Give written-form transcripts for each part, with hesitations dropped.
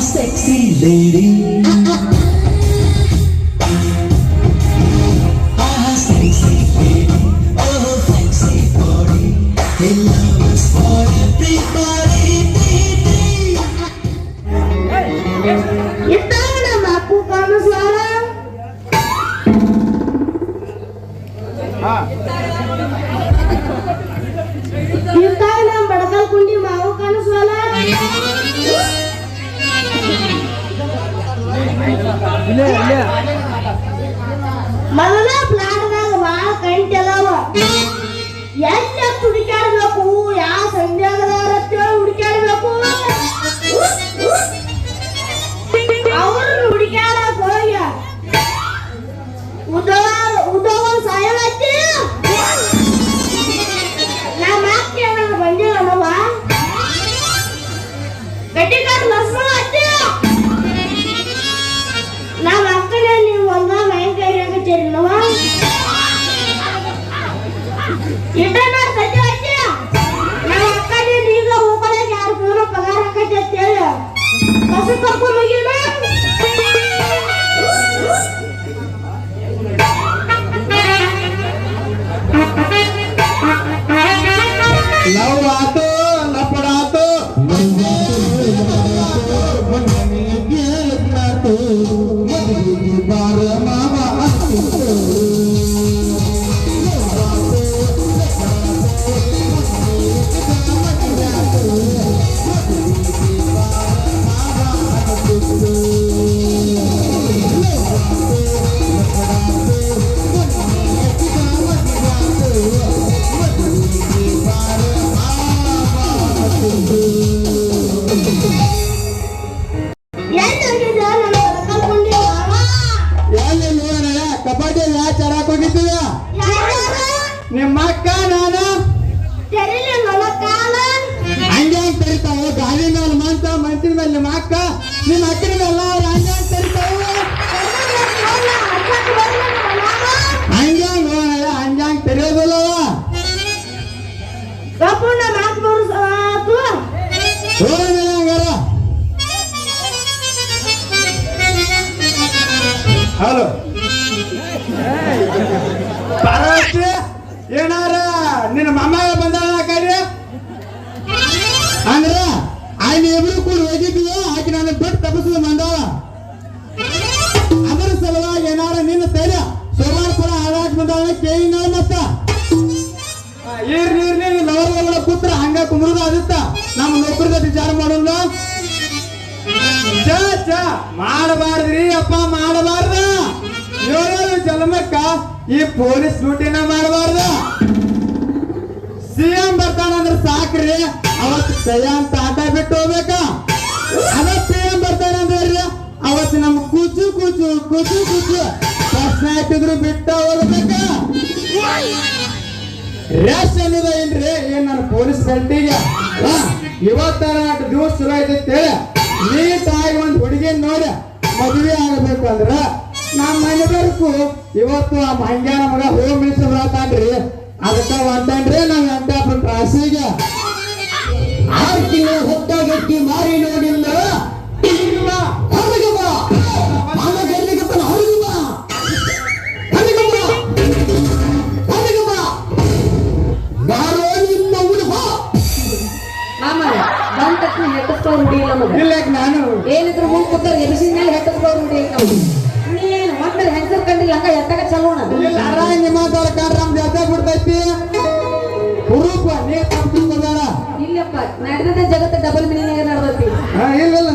sexy lady. Sexy lady. Oh, sexy body. Hey, love is for everybody. Ito nama aku kamu suara. Ito nama badakal kundi mau kamu suara. ಮೊದಲ ಪ್ಲಾಟ್ದಾಗ ಭಾಳ ಕಂಟೆಲ್ಲವ ಎಲ್ಲ ಹುಡುಕಾಡ್ಬೇಕು ಯಾವ ಸಂಧ್ಯಾಗದವ್ರ ಹುಡುಕಾಡ್ಬೇಕು ಅವ್ರನ್ನ ಹುಡುಕಾಡಕ್ ಹೋಗ್ಯ ಉದೋಗ ಸಾಯವತ್ತಿ ನಮ್ಮ ಅಕ್ಕ ಏನಾದ್ರು ಬಂದಿಲ್ಲವ ಗಟ್ಟಿಗಾರ ಲಕ್ಷ್ಮಣ ಅತ್ತಿ ನಮ್ಮ ಅಕ್ಕನ ನೀವು ಒಂದ ಮೈಂಕೈರಿಯಾಗಚ್ಚೇರಿನವ ಇಟ್ಟನ ಸತ್ಯ ಅತ್ತಿ ನಮ್ಮ ಅಕ್ಕನ ಈಗ ಹೋಗಲಕ್ಕೆ ಯಾರು ದೂರ ಪಗಾರ ಹಾಕೈತೆ ಅಂತೇಳಿ ಕಸ ಕರ್ಕೊಂಡು ಹೋಗಿಲ್ಲ ಲವ್ ಆತು ಲಪಡಾತು ಬಾರ ಮಾವ ಕಬಡ್ಡಿ ಮ್ಯಾಚ್ ಆಡಕ್ ಹೋಗಿದ್ದೀವ ನಿಮ್ಮ ಅಕ್ಕ ನಾನು ಹಂಗೆ ತರಿತಾವ ಗಾಡಿ ಮೇಲೆ ಮಂಚಿನ ಮೇಲೆ ನಿಮ್ಮ ಅಕ್ಕನ ಮೇಲೆ ಅವ್ರು ಹಂಗೆ ತರಿತಾವ ಹಂಗೆ ನೋಡಲ್ಲ ಹಂಗೆ ತೆರೆಯೋದಿಲ್ಲವ ಹಂಗಾರ ಹಲೋ ಪಾರ್ವತಿ ಏನಾರ ನಿನ್ನ ಮಾಮ ಬಂದಾಳ ಕಡೆ ಅಂದ್ರ ಅಲ್ಲಿ ಇಬ್ರು ಕೂಡ ಹೋಗಿದ್ವಿ ಆಕೆ ನಾನು ಬಿಟ್ಟು ತಪ್ಪಿಸಿದ ಬಂದಾಳ ಅದರ ಸಲುವಾಗಿ ಏನಾರ ನಿನ್ನ ತೈಲ ಸೋಮಾರಪುರ ಹಾಳಾಕ್ ಬಂದಾಳ ಕೇಳಿನ ಮತ್ತ ನೀರ್ನಿ ಲವರ್ಗಳ ಕೂತ್ರ ಹಂಗ ಕುಂದ್ರದ ಆದಿತ್ತ ನಮ್ಮ ನೌಕರದ ವಿಚಾರ ಮಾಡೋಣ ಚ ಮಾಡಬಾರ್ದ್ರಿ ಅಪ್ಪ ಮಾಡಬಾರ್ದ ಏಳು ಜನ್ಮಕ್ಕ ಈ ಪೊಲೀಸ್ ಡ್ಯೂಟಿನ ಮಾಡಬಾರ್ದ ಸಿಎಂ ಬರ್ತಾನಂದ್ರೆ ಸಾಕ್ರಿ ಅವತ್ತು ಅಂತ ಆಟ ಬಿಟ್ಟು ಹೋಗ್ಬೇಕ ಅದ ಸಿಎಂ ಬರ್ತಾನಂದ್ರಿ ಅವತ್ತು ನಮ್ ಕೂಚು ಪ್ರಶ್ನೆ ಹಾಕಿದ್ರು ಬಿಟ್ಟ ಹೋಗ್ಬೇಕ ರೆಸ್ಟ್ ಅನ್ನೋದ ಏನ್ರಿ ಏನ್ ನನ್ನ ಪೊಲೀಸ್ ಗಂಟಿಗೆ ಇವತ್ತರ ದಿವಸ ಚಲೋ ಐತೆ ನೀಟಾಗಿ ಒಂದ್ ಹುಡುಗಿ ನೋಡಿ ಮದುವೆ ಆಗಬೇಕು ಅಂದ್ರ ನಮ್ಮ ಮನೆಬೇಕು ಇವತ್ತು ಆ ಮಂಗ್ಯಾನ ಮಗ ಹೋಮ್ ಮಿನಿಸ್ಟರ್ ಬರತಾನ್ರಿ ಅದಕ್ಕ ಹೊಂಟನ್ರಿ ನಾವ್ ವೆಂಕಟಾಪುರ ಕ್ರಾಸಿಗೆ 6 ತಿಂಗಳ ಹೊತ್ತಾಗಟ್ಟಿ ಮಾರಿ ನೋಡಿಲ್ಲ ನಾನು ಏನಿದ್ರು ಮುಂದೆ ಕೂತಾರೆ ಎಬಿಸಿ ಮೇಲೆ ಹೆಟ್ಟಸ್ಕೊಂಡು ರೂಢಿ ನಾವು ನೀನು ಮತ್ತೆ ಹೆಂಗಸರ್ ಕಂಡಿಲ್ಲ ಹಂಗ ಎತ್ತಕ ಚಲೋಣ ನಿಮ್ಮ ನಮ್ ಜಾತ ಬಿಡ್ತೈತಿ ಹುರುಪ ನೀ ತಪ್ಪಿಸ್ಕೊಂಡಾರ ಇಲ್ಲಪ್ಪ ನಡೆದ ಜಗತ್ತ ಡಬಲ್ ಮೀನಿಂಗ್ ನಡೆದೈತಿ ಇಲ್ಲ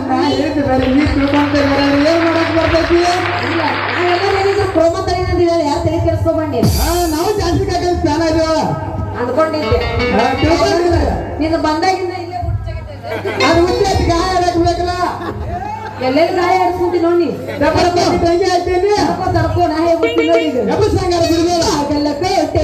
ನಾ ಹೇಳಿದ್ದೆ ಬೇರೆ ನೀ ತಿಳ್ಕೊಂತ ಏನ್ ಮಾಡಕ್ ಬರ್ತೈತಿ ಇಲ್ಲ ನಾವೆಲ್ಲರೂ ಏನಿದ್ರು ಕ್ರೋಮ ತಲೆನಂದಿಲ್ಲ ಯಾರು ತಲೆ ಕೆಡಿಸ್ಕೊಂಡ್ಬಂಡಿ ನಾವು ಜಾಸ್ತಿ ಕಾಕಲ್ ಫ್ಯಾನ್ ಆಗಿವಲ್ಲ ಅಂದ್ಕೊಂಡಿದ್ದೆ ನೀನು ಬಂದಾಗಿಂದ ಇಲ್ಲೇ ಅದು ಹುಚ್ಚಿ ಗಾಯ ಹಾಕ್ಬೇಕಲ್ಲ ಎಲ್ಲೆಲ್ಲಿ ಗಾಯ ಆಡಿಸ್ಕೊಂತಿ ನೋಡಿ ತಡ್ಕೋ ನಾ ಹೇಳ್ಬಿಡ್ತೀನಿ ನೋಡಿ ಹಾಗೆಲ್ಲ ಬೇಟೆ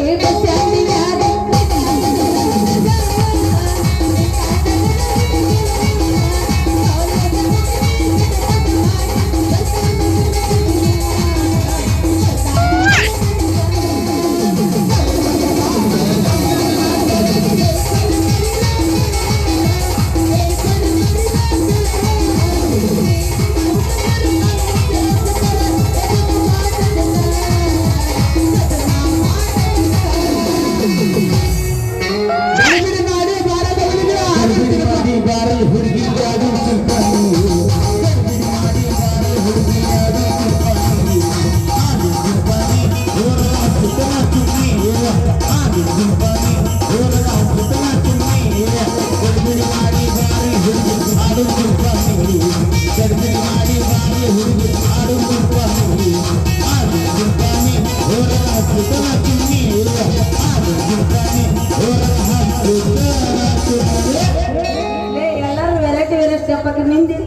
ನಿಂದಿ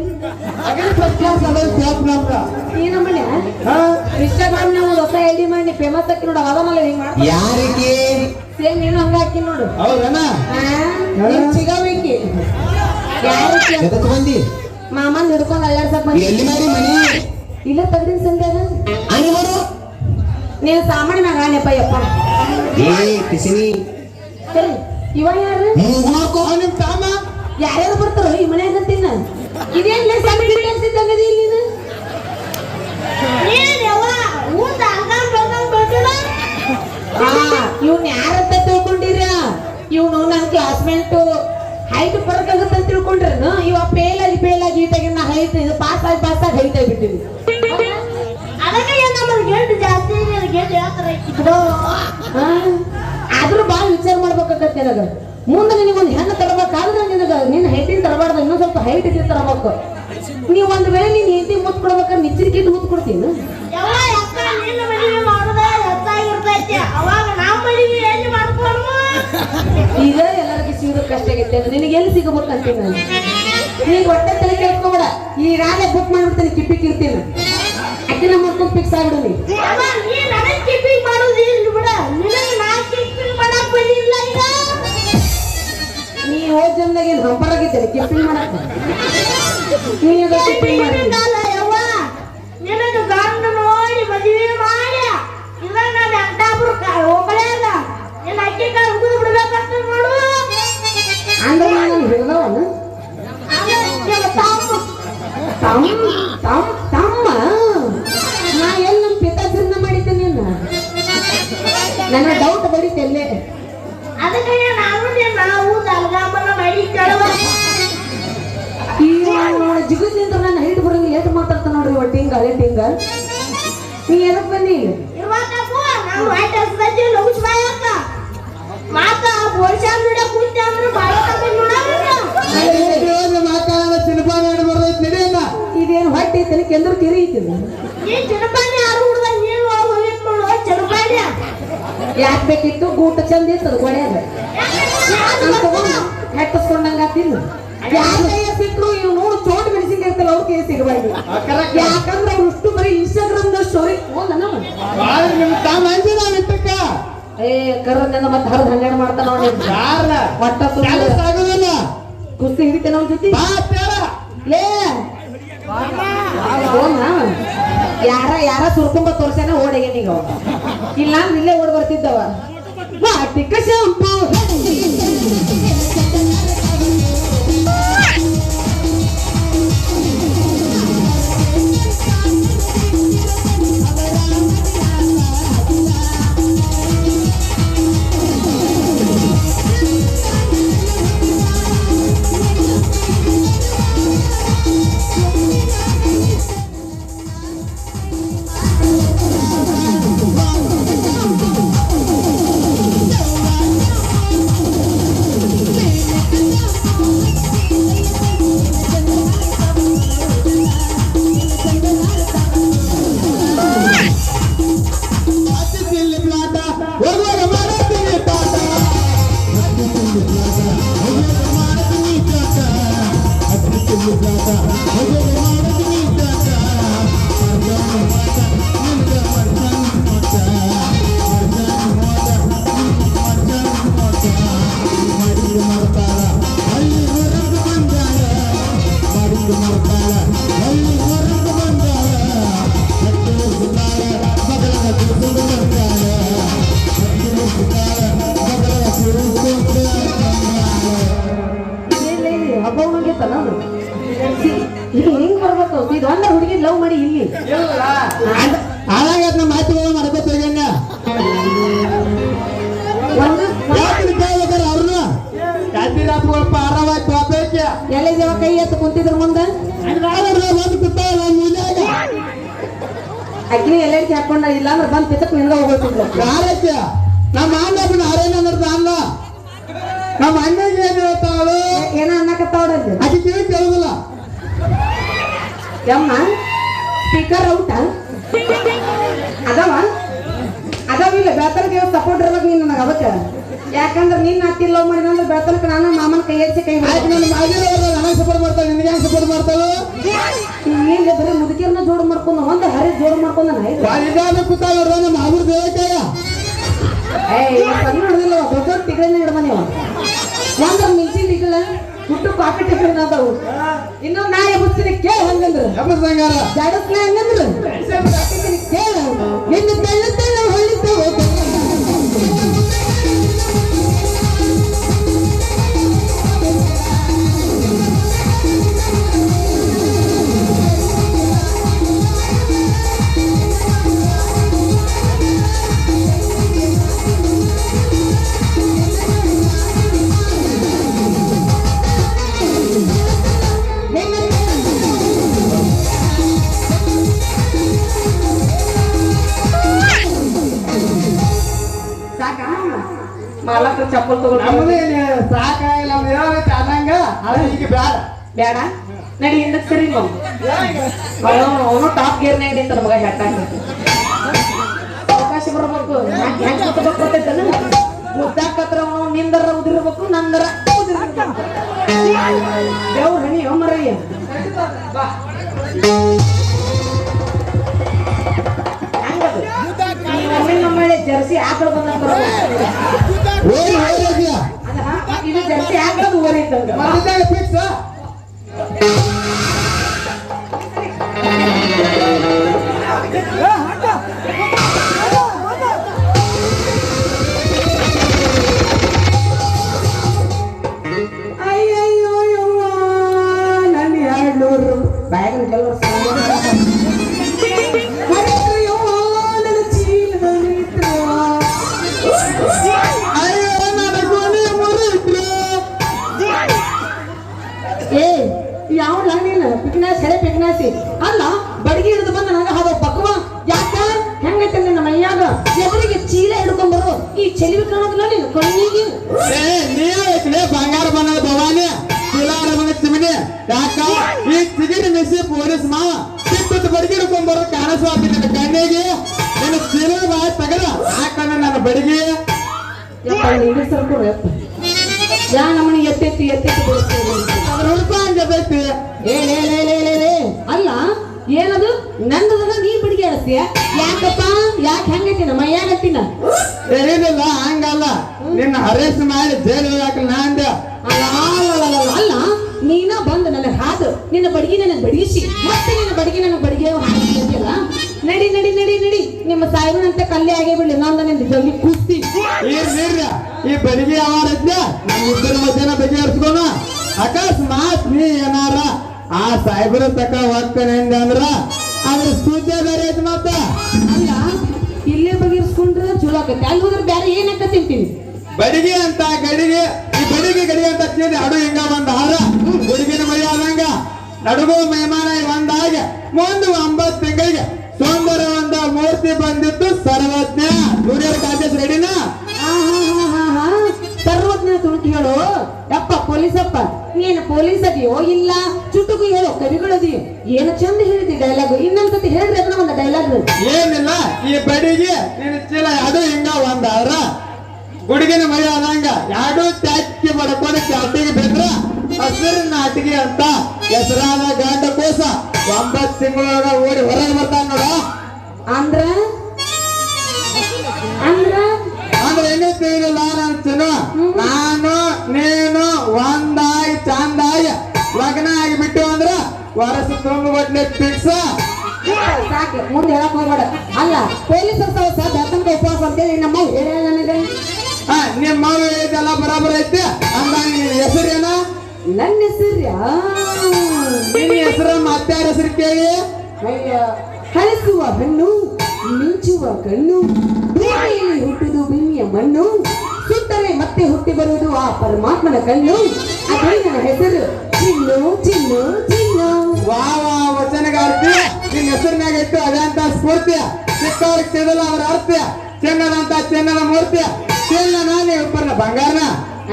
ಫಸ್ಟ್ ಕ್ಲಾಸ್ ಅದ ಶಾಪ್ ನಮ್ದ ಈ ನಮ್ಮನೆ ಇನ್ಸ್ಟಾಗ್ರಾಮ್ ನಾವು ಹೊಸ ಐಡಿ ಮಾಡಿ ಫೇಮಸ್ ಆಕಿ ನೋಡು ಅದನ್ನಲ್ಲ ಹಿಂಗ್ ಮಾಡ್ತಾರೆ ಯಾರಿಗೆ ಸೇಮ್ ನೀನು ಹಂಗ ಹಾಕಿ ನೋಡು ಹೌದಣ್ಣ ಸಿಗಬೇಕಿ ಯಾರಕ್ಕೆ ಎದಕ್ ಬಂದಿ ಮಾಮನ್ ಹಿಡ್ಕೊಂಡು ಅಲ್ಲಾಡ್ಸಕ್ ಬಂದಿ ಎಲ್ಲಿ ಮಾಡಿ ಮನಿ ಇಲ್ಲ ತಗಡಿನ ಸಂಧ್ಯಾಗ ಹಂಗೆ ಮಾಡು ನೀನು ಸಾಮಾನ್ಯ ಮ್ಯಾಗ ಆನೆಪ್ಪ ಯಪ್ಪ ಏ ಪಿಸಿನಿ ಸರಿ ಇವ ಯಾರು ಮೂಗು ಹಾಕೋ ನಿಮ್ ತಾಮ ಯಾರ್ಯಾರು ಬರ್ತಾರೋ ಈ ಮನ್ಯಾಗ ಅಂತೀನ ಇದೇನ್ ಸಣ್ಣ ಅನ್ಸಿದ್ದಂಗದಿ ಇಲ್ಲಿ ನೀನು ನೀನ್ ಯವ್ವ ಊಟ ಹಂಗಂಗ್ ಬೆಳ್ದಂಗ್ ಬೆಳ್ದಿಲ್ಲ? ಇವ್ನ ಯಾರಂತ ತಿಳ್ಕೊಂಡಿರ ಇವನು ನನ್ನ ಕ್ಲಾಸ್ಮೇಟ್ ಹೈಟ್ ಫರಕ್ ಆಗುತ್ತೆ ಅಂತ ತಿಳ್ಕೊಂಡ್ರೇನು ಇವ ಫೇಲ್ ಆಗಿ ಈಟಾಗಿ ನಾ ಹೈಟ್ ಇದು ಪಾಸ್ ಆಗಿ ಹೈಟ್ ಆಗಿಬಿಟ್ಟಿವಿ ಅದಕ್ಕೆ ನಮ್ಮಲ್ಲಿ ಗೆಲ್ಟ್ ಜಾಸ್ತಿ ಗೆಲ್ಟ್ ಯಾವ ಥರ ಐತಿ ಬಿಡು. ಆದ್ರೂ ಭಾಳ ವಿಚಾರ ಮಾಡ್ಬೇಕಾಗತ್ತೆ ನನಗ ಮುಂದೆ ನಿನಗೊಂದು ಹೆಣ್ಣು ತರಬೇಕಾದ್ರೆ ನಿನಗ ನಿನ್ನ ಹೈಟಿನ ತರಬಾರ್ದು ಇನ್ನೂ ಸ್ವಲ್ಪ ಹೈಟ್ ಇದ್ದು ತರಬೇಕು ನೀವು ಒಂದ್ ವೇಳೆ ನೀನ್ ಹೆಂಡತಿ ಮುತ್ತು ಕೊಡ್ಬೇಕಾದ್ರೆ ನಿಚ್ಚರಿಕೆ ಮುತ್ತು ಕೊಡ್ತೀನಿ ಯವ್ವ ಯಾಕ ನಿನ್ನ ಮದುವೆ ಮಾಡೋದ ಹೆಚ್ಚಾಗಿರ್ತೈತಿ ಅವಾಗ ನಾವು ಮದುವೆ ಎಲ್ಲಿ ಮಾಡ್ಕೊಂಡು ಈಗ ಎಲ್ಲರಿಗೂ ಸಿಗೋದು ಕಷ್ಟ ಆಗೈತೆ ನಿನಗೆ ಎಲ್ಲಿ ಸಿಗಬೇಕಂತೀನಿ ನಾನು ನೀನು ಹೊಟ್ಟೆ ತಲೆ ಕೇಳ್ಕೊಬೇಡ ಈಗಾಗಲೇ ಬುಕ್ ಮಾಡ್ಬಿಡ್ತೀನಿ ಕಿಪ್ಪಿಕ್ ಇರ್ತೀನಿ ಅಕ್ಕಿನ ಮಾಡ್ಕೊಂಡು ಫಿಕ್ಸ್ ಆಗ್ಬಿಡು ಯವ್ವ ನೀ ನನಗೆ ಕಿಪ್ಪಿಂಗ್ ಮಾಡೋದು ಇಲ್ಲಿ ಬಿಡ ನಿನಗೆ ನಾ ಕಿಪ್ಪಿಂಗ್ ಮಾಡಕ್ ಬಂದಿಲ್ಲ ಈಗ ನೀ ಹೋದ ಜನ್ದಾಗ ಏನು ಹಂಪರಾಗಿದ್ದೇನೆ ಕಿಪ್ಪಿಂಗ್ ಮಾಡಕ್ಕ ನೀನು ಕಿಪ್ಪಿಂಗ್ ಮಾಡಿ ಅಲ್ಲ ಯವ್ವ ನಿನಗೆ ಗಂಡ ನೋಡಿ ಮದುವೆ ಮಾಡಿ ಇಲ್ಲ ನಾನು ಅಂಟಾಬ್ರು ಒಬ್ಬಳೇಗ ನಿನ್ನ ಅಕ್ಕಿ ಕಾಳು ಉಗಿದು ಬಿಡ್ಬೇಕಂತ ನೋಡು ಅಂದ್ರೆ ನಾನು ಹೇಳ್ದವನು ತಮ್ಮ ನಾ ಎಲ್ಲಿ ನಮ್ಮ ಪಿತಾಜಿರ್ನ ಮಾಡಿದ್ದೆ ನೀನು ನನ್ನ ಡೌಟ್ ಬಡಿತಲ್ಲೇ ಅದಕ್ಕೆ ನಾವು ದಲ್ಗಾಮನ ಮಾಡಿ ಕೇಳುವ ಈಗ ನೋಡಿ ಜಿಗುದಿಂದ ನಾನು ಹೈಟ್ ಬರೋಂಗಿಲ್ಲ ಎಷ್ಟು ಮಾತಾಡ್ತಾ ನೋಡ್ರಿ ಒಟ್ಟಿಂಗ ಅಲೆಟಿಂಗ ನೀ ಏನಕ್ಕೆ ಬನ್ನಿ ಇರ್ವಾಕಪ್ಪು ನಾವು ವೈಟ್ ಹಸ್ಬಂದಿ ಲಗುಸ್ ಬಾಯಕ್ಕ ಮಾತ ಬೋಳ್ಸಾನ್ ಬಿಡ ಕೂತಿ ಅಂದ್ರೆ ಬಾಳ ತಗೊಂಡು ನೋಡೋಣ ಮಾತಾಡ ಸಿನಿಮಾ ಮಾಡಿ ಬರ್ತೈತಿ ನಡೆಯಲ್ಲ ಇದೇನು ಹೊಟ್ಟೆ ಐತಲಿ ಕೆಂದ್ರ ತಿರಿ ಐತಿಲ್ಲ ಈ ಚಿನ್ನಪಾನಿ ಯಾರು ಹುಡ್ದ ನೀನು ಒಳಗೆ ಹೋಗಿತ್ ನೋಡು ಚಿನ್ನಪಾನಿ ಯಾಕೆ ಬೇಕಿತ್ತು ಗೂಟ ಚಂದ ಇರ್ತದ ಕೊಡ್ಯಾಗ ಹೆಟ್ಟಿಸ್ಕೊಂಡಂಗ ತಿನ್ನ ಯಾರ ಸಿಕ್ಕರು ಇವ್ ನೋಡು ಚೋಟ್ ಮೆಣಸಿನ್ಕಾಯಿ ಇರ್ತಲ್ಲ ಅವ್ರ ಕೈ ಸಿಗಬಾರ್ದು ಯಾಕಂದ್ರೆ ಅವ್ರು ಇಷ್ಟು ಬರೀ ಇನ್ಸ್ಟಾಗ್ರಾಮ್ ದ ಸ್ಟೋರಿ ನಿಮ್ ತಾಮ ಅಂಜಿ ನಾವ್ ಇಟ್ಟಕ್ಕ ಏ ಕರ್ರನ್ನ ಮತ್ತೆ ಹರಿದು 12 ಮಾಡ್ತಾನ ನೋಡಿ ಯಾರ ಒಟ್ಟ ಕೆಲಸ ಆಗೋದಿಲ್ಲ ಕುಸ್ತಿ ಹಿಡಿತೇನೆ ಅವ್ನ ಜೊತೆ ಬಾ ತೇಳ ಲೇ ಯಾರ ಸುರ್ಕೊಂಬ ತೋರ್ಸ್ಯಾನ ಓಡಾಗ ನೀಗ ಇಲ್ಲ ಅಂದ್ರೆ ಇಲ್ಲೇ ಓಡ್ ಬರ್ತಿದ್ದವ ಬಾಟಿಕ ಶಾಂಪು ಹಬ್ಬ ಹೋಗಿತ್ತಲ್ಲ ಇದು ಹೆಂಗ್ ಬರ್ಬೇಕು ಇದು ಒಂದ ಹುಡುಗಿ ಲವ್ ಮಾಡಿ ಇಲ್ಲಿ ಹಾಳಾಗ ನಮ್ಮ ಮಾತುಗಳು ಮಾಡ್ಬೇಕು ಹೋಗ್ಯಾನ ಒಂದು ಯಾತ್ರೆ ಕೇಳ್ಬೇಕಾರೆ ಅವ್ರನ್ನ ಜಾತಿ ರಾತ್ರಿಗಳು ಆರಾಮಾಗಿ ಹೋಗ್ಬೇಕು ಎಲ್ಲಿದ್ದೇವ ಕೈ ಎತ್ತು ಕುಂತಿದ್ರ ಮುಂದೆ ಬಂದು ಕೂತಾಳ ಮೂಲ್ಯಾಗ ಅಗ್ನಿ ಎಲ್ಲರಿಗೆ ಹಾಕೊಂಡ ಇಲ್ಲ ಅಂದ್ರೆ ಬಂದ್ ಪಿತಕ್ ನಿನ್ಗ ಹೋಗ್ತಿದ್ಲು ಯಾರಕ್ಕೆ ನಮ್ಮ ಅಣ್ಣನ ಹರೇನ ನಡೆದ ಅಣ್ಣ ನಮ್ಮ ಅಣ್ಣಗೆ ಏನ್ ಹೇಳ್ತಾಳು ಏನ ಅನ್ನಕತ್ತಾವಡಲ್ಲಿ ಅಕ್ಕಿ ಕಿವಿ ಕೇಳುದಿಲ್ಲ ಯಮ್ಮ ಸ್ಪೀಕರ್ ಔಟ ಅದಾವ ಅದಾವಿಲ್ಲ ಬೇತರ ಸಪೋರ್ಟ್ ಇರ್ಬೇಕು ನೀನು ನನಗೆ ಅದಕ್ಕೆ ಯಾಕಂದ್ರೆ ನೀನ್ ಅತ್ತಿ ಲವ್ ಮಾಡಿದ ಅಂದ್ರೆ ಬೆಳತನಕ ನಾನು ಮಾಮನ ಕೈ ಎಚ್ಚಿ ಕೈ ಆಯ್ತು ನನ್ನ ಮಾಜಿರವ್ರ ನನಗೆ ಸಪೋರ್ಟ್ ಮಾಡ್ತಾಳೆ ನಿನಗೆ ಹೆಂಗ್ ಸಪೋರ್ಟ್ ಮಾಡ್ತಾಳು ಈಗ ಬರೀ ಮುದುಕಿಯರ್ನ ಜೋಡು ಮಾಡ್ಕೊಂಡು ಒಂದು ಹರಿ ಜೋಡು ಮಾಡ್ಕೊಂಡು ಇದಾದ ಕೂತಾಳ ನಮ್ಮ ಅವ್ರ ದೇವಕಾಯ ಸಣ್ಣ ಹಿಡ್ದಿಲ್ಲ ದೊಡ್ಡ ತಿಗಳನ್ನ ಹಿಡ್ದ ನೀವು ಒಂದ್ರ ಮಿಂಚಿ ತಿಗಳ ಹುಟ್ಟು ಕಾಫಿ ಟಿಫಿನ್ ಅದಾವು ಇನ್ನು ನಾ ಎಬ್ಬಿಸ್ತೀನಿ ಕೇಳ ಹಂಗಂದ್ರ ಸಂಗಾರ ಜಾಡಸ್ನ ಹಂಗಂದ್ರ ಕೇಳ ನಿನ್ನ ತೆಳ್ಳ ತೆಳ್ಳ ಹೊಳಿತಾವ ಮಾಲಕ ಚಪ್ಪಲ್ ನಮ್ಮದೇ ಸಾಕಾಗಿಲ್ಲ ನಮ್ದು ಏನೈತೆ ಅನ್ನಂಗ ಅದು ಈಗ ಬ್ಯಾಡ ಬೇಡ ನಡಿ ಹಿಂದಕ್ಕೆ ಸರಿ ಅವನು ಟಾಪ್ ಗೇರ್ ನಾಗ ಇರ್ತಾರ ಮಗ ಹೆಟ್ಟಾಗ ಅವಕಾಶ ಬರ್ಬೇಕು ಹೆಂಗ್ ಸುತ್ತಬೇಕು ಗೊತ್ತೈತನ ಮುದ್ದಾಕತ್ರ ಅವನು ನಿಂದರ ಉದಿರ್ಬೇಕು ನಂದರ ದೇವ್ರ ಹಣಿ ಮರಯ್ಯ ನಮ್ಮಳೆ ಜರ್ಸಿ ಆಕಳು ಬಂದಂಗ ಇದು ಜರ್ಸಿ ಆಕಳದು ಊರಿ ಇದ್ದಂಗ ಫಿಕ್ಸ್ ಅಯ್ಯಯ್ಯೋ ಯವ್ವ ನನ್ನ 200 ಬ್ಯಾಗ್ ಕೆಲವರು ಯಾವ ನೀನು ಪಿಕ್ನಾಸ್ ಸೆರೆ ಪಿಕ್ನಾಸಿ ಅಲ್ಲ ಬಡಗಿ ಹಿಡಿದು ಬಂದ ನನಗ ಹಾದ ಪಕ್ವ ಯಾಕ ಹೆಂಗೈತೆ ನಿನ್ನ ಮೈಯಾಗ ಎದುರಿಗೆ ಚೀಲ ಹಿಡ್ಕೊಂಡ್ಬರು ಈ ಚೆಲಿವಿ ಕಾಣೋದಿಲ್ಲ ನೀನು ಕಣ್ಣಿಗೆ ನೀವೇ ಬಂಗಾರ ಬಣ್ಣದ ಭವಾನಿ ಚೀಲಾರ ಬಂದ ಚಿಮಿನಿ ಯಾಕ ಈ ಚಿಗಿರಿ ಮಿಸಿ ಪೊಲೀಸ್ ಮಾವ ಚಿಕ್ಕತ್ತು ಬಡಗಿ ಹಿಡ್ಕೊಂಡ್ಬರೋ ಕಾಣಿಸ್ವಾತಿ ನನ್ನ ಕಣ್ಣಿಗೆ ನನ್ನ ಚೀಲ ಬಾಯ್ ತಗದ ಹಾಕಣ್ಣ ನನ್ನ ಬಡಗಿ ಸರ್ಕೋರ ಯಾ ನಮ್ಮನೆ ಎತ್ತೆತ್ತಿ ಅದ್ರ ಹುಡುಕ ಹಂಗೈತಿ ಅಲ್ಲ ಏನದು ನಂದದ ನೀ ಬಿಡಿಗೆ ಆಡಸ್ತೀಯ ಯಾಕಪ್ಪ ಯಾಕೆ ಹೆಂಗೈತಿ ನಮ್ಮ ಯಾಗತ್ತಿನ ಏನಿಲ್ಲ ಹಂಗಲ್ಲ ನಿನ್ನ ಅರೆಸ್ಟ್ ಮಾಡಿ ಜೈಲಿಗೆ ಹಾಕಲ್ಲ ನಾ ಅಂದೆ ಅಲ್ಲ ನೀನ ಬಂದು ನನಗೆ ಹಾದು ನಿನ್ನ ಬಡಗಿ ನನಗೆ ಬಡಿಸಿ ಮತ್ತೆ ನಿನ್ನ ಬಡಗಿ ನನಗೆ ಬಡಿಗೆ ಹಾಕಿಲ್ಲ ನಡಿ ನಡಿ ನಡಿ ನಡಿ ನಿಮ್ಮ ಸಾಯಿಬನಂತೆ ಕಲ್ಲೆ ಆಗೇ ಬಿಡ್ಲಿ ನಂದ ನಿಂದ ಜಲ್ದಿ ಕೂಸ್ತಿ ಈ ಬಡಿಗೆ ಯಾವಾರ ನಮ್ಮ ಇಬ್ಬರ ಮಧ್ಯಾಹ್ನ ಬಗೆಹರಿಸ್ಕೋಣ ಅಕಸ್ಮಾತ್ ನೀ ಏನಾರ ಆ ಸಾಯಿಬರ ತಕ ಹೋಗ್ತಾನೆ ಅಂದ್ರ ಅದ್ರ ಸುದ್ದಿ ಬೇರೆ ಐತಿ ಮತ್ತ ಅಲ್ಲ ಇಲ್ಲೇ ಬಗೆಹರಿಸ್ಕೊಂಡ್ರೆ ಚಲೋ ಆಕತಿ ಅಲ್ಲಿ ಹೋದ್ರೆ ಬೇರೆ ಏನಕ್ಕ ತಿಂತೀನಿ ಬಡಿಗೆ ಅಂತ ಗಡಿಗೆ ಈ ಬಡಿಗೆ ಗಡಿಗೆ ಅಂತ ಕೇಳಿ ಅಡು ಹಿಂಗ ಒಂದ್ ಹಾರ ಹುಡುಗಿನ ಮೈ ಆದಂಗ ನಡುಗೋ ಮೇಮಾನ ಒಂದಾಗ ಮುಂದೆ 9 ತಿಂಗಳಿಗೆ ಸೋಮವಾರ ಒಂದ ಮೂರ್ತಿ ಬಂದಿತ್ತು ಸರ್ವಜ್ಞ ಸೂರ್ಯರ ಕಾಂಗ್ರೆಸ್ ರೆಡಿನಾ ಸರ್ವಜ್ಞ ತುಣುಕಿ ಹೇಳು ಯಪ್ಪ ಪೊಲೀಸಪ್ಪ ನೀನು ಪೊಲೀಸ್ ಅದಿಯೋ ಇಲ್ಲ ಚುಟುಕು ಹೇಳೋ ಕವಿಗಳದಿಯೋ ಏನು ಚಂದ ಹೇಳಿದಿ ಡೈಲಾಗ್ ಇನ್ನೊಂದ್ಸತಿ ಹೇಳಿದ್ರೆ ಅದನ್ನ ಒಂದು ಡೈಲಾಗ್ ಏನಿಲ್ಲ ಈ ಬಡಿಗೆ ನಿನ್ನ ಚೀಲ ಅದು ಹಿಂಗ ಒಂದ್ ಹಾರ ಹುಡುಗಿನ ಮೈ ಆದಂಗ ಎರಡು ತ್ಯಾಕಿ ಬಡ್ಕೊಂಡು ಚಾಟಿಗೆ ಬಿದ್ರ ಹಸಿರು ನಾಟಿಗೆ ಅಂತ ಹೆಸರಾದ ಗಂಡ ಕೋಸ 9 ತಿಂಗಳೊಳಗ ಓಡಿ ಹೊರಗೆ ಬರ್ತಾನ ನೋಡ ಅಂದ್ರ ಅಂದ್ರೆ ಏನೂ ತಿಳಿದಿಲ್ಲ ನಾನು ಚೆನ್ನು ನಾನು ನೀನು ಒಂದಾಗಿ ಚಂದಾಗಿ ಲಗ್ನ ಆಗಿಬಿಟ್ಟು ಅಂದ್ರ ವರ್ಷ ತುಂಬಗೊಟ್ಲೆ ಫಿಕ್ಸ್ ಸಾಕು ಮುಂದೆ ಹೇಳಕ್ ಹೋಗ್ಬೇಡ ಅಲ್ಲ ಪೊಲೀಸರ ಸಹ ದತ್ತಂಗ ಉಪವಾಸ ಅಂತೇಳಿ ನಮ್ಮ ಹೇಳ ನನಗೆ ನಿಮ್ಮ ಮಗ ಇದೆಲ್ಲ ಬರಾಬರ್ ಐತಿ ಅಂದಾಗ ನಿನ್ನ ಹೆಸರೇನ ನನ್ನ ಹೆಸರು ನಿನ್ನ ಹೆಸರು ಮತ್ತೆ ಯಾರ ಹೆಸರು ಕೇಳಿ ಹಲಸುವ ಹಣ್ಣು ಮಿಂಚುವ ಕಣ್ಣು ಭೂಮಿಯಲ್ಲಿ ಹುಟ್ಟುದು ಭೂಮಿಯ ಮಣ್ಣು ಸುತ್ತಲೇ ಮತ್ತೆ ಹುಟ್ಟಿ ಬರುವುದು ಆ ಪರಮಾತ್ಮನ ಕಣ್ಣು ಅದೇ ನನ್ನ ಹೆಸರು ಚಿನ್ನು ಚಿನ್ನು ಚಿನ್ನು ವಾ ವಚನಗಾರ್ತಿ ನಿನ್ನ ಹೆಸರಿನಾಗ ಇಟ್ಟು ಅದೇ ಅಂತ ಸ್ಫೂರ್ತಿ ಚಿಕ್ಕವ್ರಿಗೆ ತಿಳಿದಲ್ಲ ಅವರ ಅರ್ಥ ಚಿನ್ನದಂತ ಚಿನ್ನದ ಮೂರ್ತಿ ಚಿನ್ನ ನಾನು ಇಬ್ಬರನ್ನ ಬಂಗಾರನ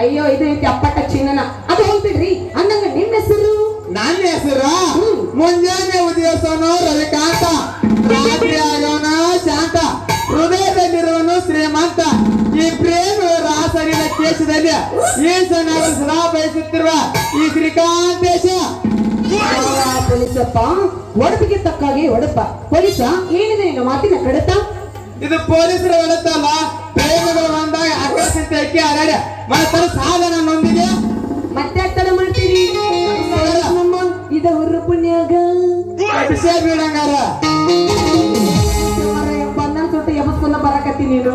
ಅಯ್ಯೋ ಇದು ಐತಿ ಅಪ್ಪಟ ಚಿನ್ನನ ಅದು ಹೋಗ್ಬಿಡ್ರಿ ಅಂದಂಗ ನಿನ್ನ ಹೆಸರು ನನ್ನ ಹೆಸರು ಮುಂಜಾನೆ ಉದಯಿಸೋನು ರವಿಕಾಂತ ರಾತ್ರಿ ಆಗೋನು ಶಾಂತ ಹೃದಯದಲ್ಲಿರೋನು ಶ್ರೀಮಂತ ಈ ಪ್ರೇಮ ರಾಸರಿನ ದೇಶದಲ್ಲಿ ಈ ಸನಾಗಲು ಸದಾ ಬಯಸುತ್ತಿರುವ ಈ ಶ್ರೀಕಾಂತೇಶ ಪೊಲೀಸಪ್ಪ ಒಡಪಿಗೆ ತಕ್ಕಾಗಿ ಒಡಪ ಪೊಲೀಸ ಏನಿದೆ ನಿನ್ನ ಮಾತಿನ ಕಡತ ಇದು ಪೊಲೀಸರ ಒಳತಲ್ಲ ಪ್ರೇಮಿಗಳು ಬಂದಾಗ ಆಕರ್ಷಿತ ಅಕ್ಕಿ ಹಾರಾಡ ಮತ್ತರ ಸಾಧನ ನೊಂದಿಗೆ ಮತ್ತೆ ತಡ ಮಾಡ್ತೀರಿ ನಮ್ಮ ಇದ ಹುರ್ರು ಪುಣ್ಯಾಗ ವಿಷಯ ಬೀಳಂಗಾರ ಬಂದನ್ ಸುಟ್ಟು ಎಬಸ್ಕೊಂಡ ಬರಕತ್ತಿ ನೀನು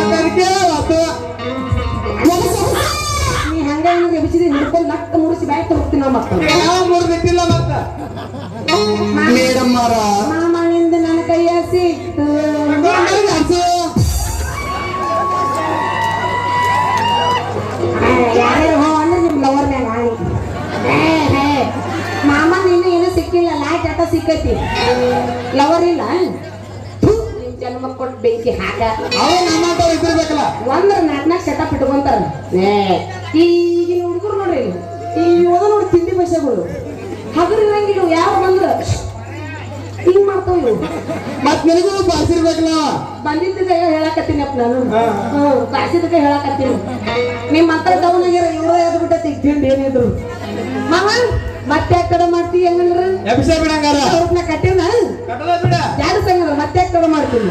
ಅದಕ್ಕೆ ಅವತ್ತು ನೀ ಹಂಗ ಏನಂದ್ರೆ ಎಬಿಸಿದಿ ಹಿಡ್ಕೊಂಡು ನಕ್ಕ ಮುರಿಸಿ ಬ್ಯಾಗ್ ಹೋಗ್ತೀನಿ ನಮ್ಮ ಮಕ್ಕಳು ಯಾವ ಮುರಿದಿಟ್ಟಿಲ್ಲ ಮತ್ತ ಮೇಡಮ್ ಮಾರ ಮಾಮನಿಂದ ನನ್ನ ಕೈಯ ಸಿಕ್ತು ಯಾರೇ ಹೋ ಅಂದ್ರೆ ನಿಮ್ ಲವರ್ ಮ್ಯಾಗ ಆಣಿ ಮಾಮ ನಿನ್ನ ಏನೂ ಸಿಕ್ಕಿಲ್ಲ ಲಾಟ್ ಆಟ ಸಿಕ್ಕೈತಿ ಲವರ್ ಇಲ್ಲ ಥು, ನಿಮ್ ಜನ್ಮ ಕೊಟ್ಟು ಬೆಂಕಿ ಹಾಕ ಅವ್ರು ನಮ್ಮಂತ ಇದ್ದಿರ್ಬೇಕಲ್ಲ ಒಂದ್ರ ನಾಲ್ಕು ಸೆಟಪ್ ಇಟ್ಕೊಂತಾರ ಈಗಿನ ಹುಡುಗರು ನೋಡ್ರಿ ಈ ಓದ ನೋಡಿ ತಿಂಡಿ ಭಾಷೆಗಳು ಹಗರು ಇರಂಗಿಲ್ಲ ಯಾವ ಬಂದ್ರ ಹಿಂಗ್ ಮಾಡ್ತಾವ ಇವು ಮತ್ ನಿನಗೂ ಬಾಸಿರ್ಬೇಕಲ್ಲ ಬಂದಿದ್ದ ಹೇಳಕತ್ತೀನಿ ಅಪ್ಪ ನಾನು ಕಾಸಿದಕ್ಕ ಹೇಳಕತ್ತೀನಿ ನಿಮ್ ಹತ್ರ ಡೌನ್ ಆಗ್ಯಾರ ಇವ್ರ ಎದ್ ಬಿಟ್ಟತಿ ತಿಂಡಿ ಏನಿದ್ರು ಮಾಮ ಮತ್ತೆ ಯಾಕೆ ತಡ ಮಾಡ್ತೀವಿ ಹೆಂಗಂದ್ರ ಎಬ್ಸೆ ಬಿಡಂಗಾರ ಅವ್ರನ್ನ ಕಟ್ಟಿನ ಕಟ್ಟದ ಬಿಡ ಯಾರು ಸಂಗಲ್ಲ ಮತ್ತೆ ಯಾಕೆ ತಡ ಮಾಡ್ತೀನಿ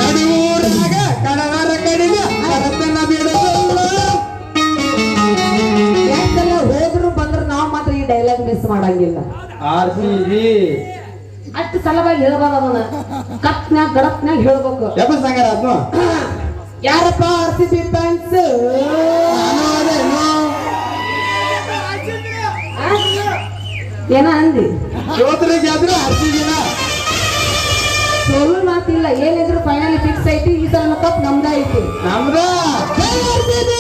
ನಡಿಯೂರಾಗ ಕಡವರ ಕಡಿದ ಕರತನ ಬಿಡೋಲ್ಲ ಯಾಕಲ್ಲ ಹೋದ್ರು ಬಂದ್ರು ನಾವು ಮಾತ್ರ ಈ ಡೈಲಾಗ್ ಮಿಸ್ ಮಾಡಂಗಿಲ್ಲ RCB ಅಷ್ಟು ಸಲವಾಗಿ ಹೇಳ್ಬೋದು ಅವನ ಕತ್ನ್ಯಾಗ ಗಡತ್ನ್ಯಾಗ ಹೇಳ್ಬೇಕು ಎಬ್ಬ ಸಂಗಾರ ಆತ್ಮ ಯಾರಪ್ಪ RCB ಫ್ಯಾನ್ಸ್ ಏನ ಅಂದಿ ಜೋತ್ರಿಗೆ ಆದ್ರೂ RCB ಸೋಲು ಮಾತಿಲ್ಲ ಏನಿದ್ರು ಫೈನಲ್ ಫಿಕ್ಸ್ ಐತಿ ಈ ಸಲ ಕಪ್ ನಮ್ದ ಐತಿ ನಮ್ದ RCB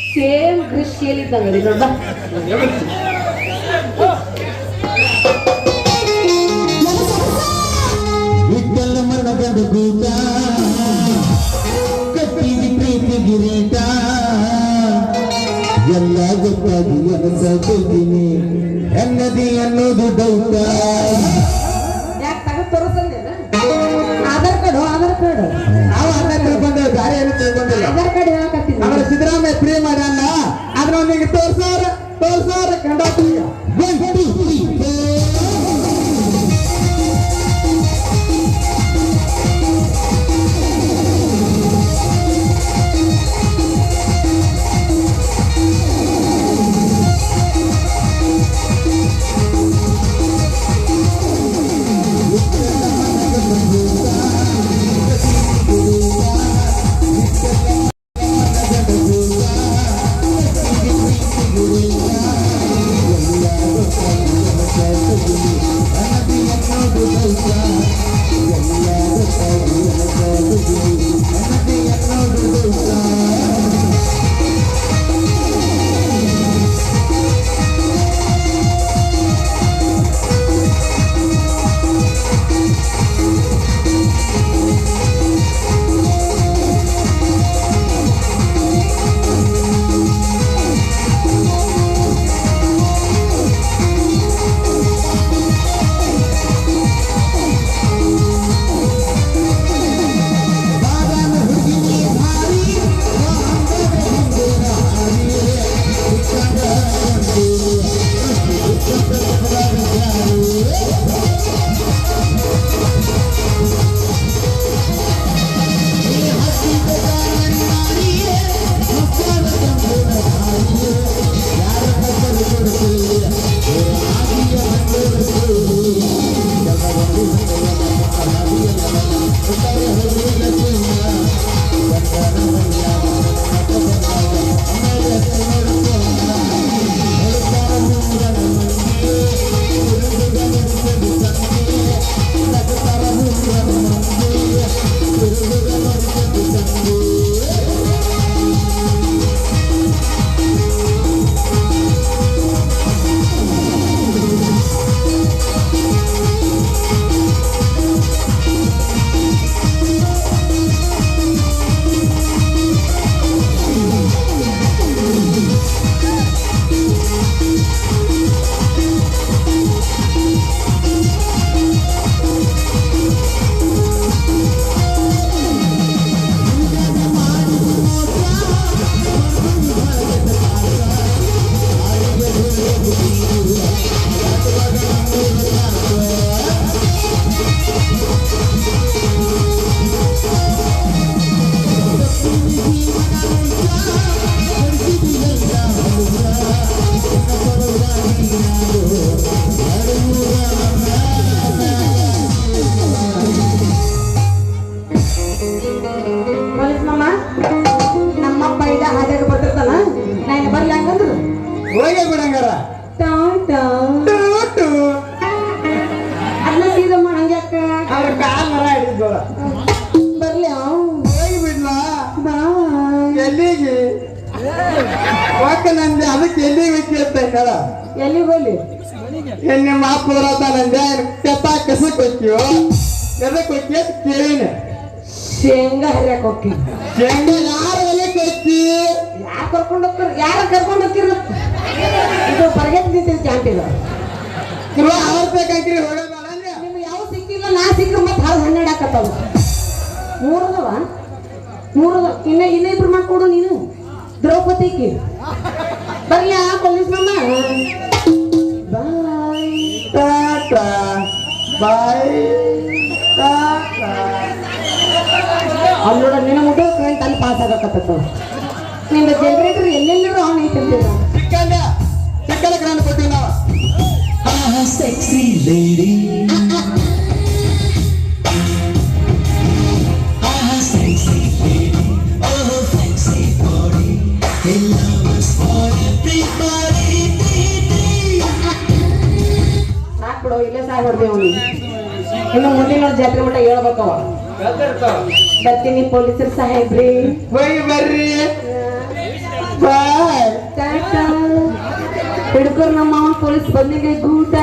ಸೇಮ್ ಗ್ರಿಶ್ ಕೇಳಿದ್ದಂಗ ನೋಡ ವಿಠಲ ಮನಗಂಡ ಗೂಟ ಕಟ್ಟಿದ ಪ್ರೀತಿ ಗಿರೀಟ ಎಲ್ಲ ಗೊತ್ತಾಗಿ ಅನಸತೀನಿ ಎನ್ನದಿ ಅನ್ನೋದು ಡೌಟ ಯಾಕೆ ತಗದ್ ತೋರಿಸಂದೇನ ಆಧಾರ್ ಕಾರ್ಡ್ ನಾವು ಅನ್ನ ತಿಳ್ಕೊಂಡೇವೆ ಗಾಡಿ ಏನು ತಿಳ್ಕೊಂಡಿಲ್ಲ ಆಧಾರ್ ಕಾರ್ಡ್ ಹೇಳಕತ್ತೀನಿ ಅವರ ಸಿದ್ದರಾಮಯ್ಯ ಫ್ರೀ ಮಾಡ್ಯಾನ ಆದ್ರೆ ಅವನಿಗೆ ತೋರ್ಸಾರ ಕಂಡಾಕ್ತೀಗ ಎಲ್ಲ ಹೋಗೇ ಬಿಡಂಗಾರ ಟಾಟಾ ಟೂಟು. ಅದನ್ನ ಸೀದಾ ಮಾಡಂಗ್ಯಾಕ ಅವ್ರ ಕಾಲ್ ಮರ ಹಿಡಿದ್ವಲ್ಲ ಬರ್ಲಿ ಹೋಗಿ ಬಿಡ್ಲಾ ಬಾಯ್ ಎಲ್ಲಿಗೆ ಒಕ್ಕ ನಂದೆ ಅದಕ್ಕೆ ಎಲ್ಲಿಗೆ ಹೋಗ್ತಿ ಅಂತ ಎಲ್ಲಿಗೆ ಹೋಗ್ಲಿ ಏನ್ ನಿಮ್ಮ ಅಪ್ಪದ್ರ ನಂದೆ ಕೆತ್ತ ಕಸಕ್ ಹೋಗ್ತೀವೋ ಎದಕ್ ಹೋಗ್ತಿ ಅಂತ ಕೇಳಿನ ಶೇಂಗಾ ಹರಿಯಾಕ ಹೋಗಿ ಶೇಂಗಾ ಯಾರ ಹೊಲಕ್ಕೆ ಹೋಗ್ತಿ ಯಾರು ಕರ್ಕೊಂಡು ಹೋಗ್ತಾರ ಯಾರ ಕರ್ಕೊಂಡು ಹೋಗ್ತಿರ ಇದು ಬರ್ಗೆಟ್ಟಿದ್ದ ಕ್ಯಾಂಟೀನ್ ಅವ್ರ ಬೇಕಂತೀರಿ ಹೋಗಲ್ಲ ಅಂದ್ರೆ ನಿಮ್ಗೆ ಯಾವ ಸಿಕ್ಕಿಲ್ಲ ನಾ ಸಿಕ್ಕ ಮತ್ತೆ 12 ಹಾಕತ್ತಾವ ಮೂರದವ ಇನ್ನ ಇಬ್ರು ಮಾಡ್ಕೊಡು ನೀನು ದ್ರೌಪದಿಗೆ ಬರ್ಲಿ ಪೊಲೀಸ್ ಮಾಮ ಬಾಯ್ ಟಾಟಾ ಬಾಯ್ ಟಾಟಾ ಅವ್ನು ನೋಡ ನಿನ್ನ ಮುಗಿದ ಕರೆಂಟ್ ಅಲ್ಲಿ ಪಾಸ್ ಆಗಕತ್ತ ನಿನ್ನ ಜನರೇಟರ್ ಎಲ್ಲೆಲ್ಲರೂ ಆನ್ ಐತಂತಿಲ್ಲ ಚಿಕ್ಕದ ಗ್ರಾಂಡ್ ಕೊಡ್ತೀವಿ ನಾವು sexy lady sexy lady oh sexy body hey love is for everybody ಸಾಕ್ಬಿಡು ಇಲ್ಲೇ ಸಾಯ್ಬಿಡ್ತೀವಿ ಅವನಿಗೆ ಇನ್ನು ಮುಂದಿನ ಜಾತ್ರೆ ಮಟ್ಟ ಹೇಳ್ಬೇಕವ ಬರ್ತೀನಿ ಪೊಲೀಸರು ಸಾಹೇಬ್ರಿ ಹೋಗಿ ಬರ್ರಿ ಬಾಯ್ ಹಿಡ್ಕೊರ್ ನಮ್ಮ ಪೊಲೀಸ್ ಬಂದಿಗೆ ಗೂಟ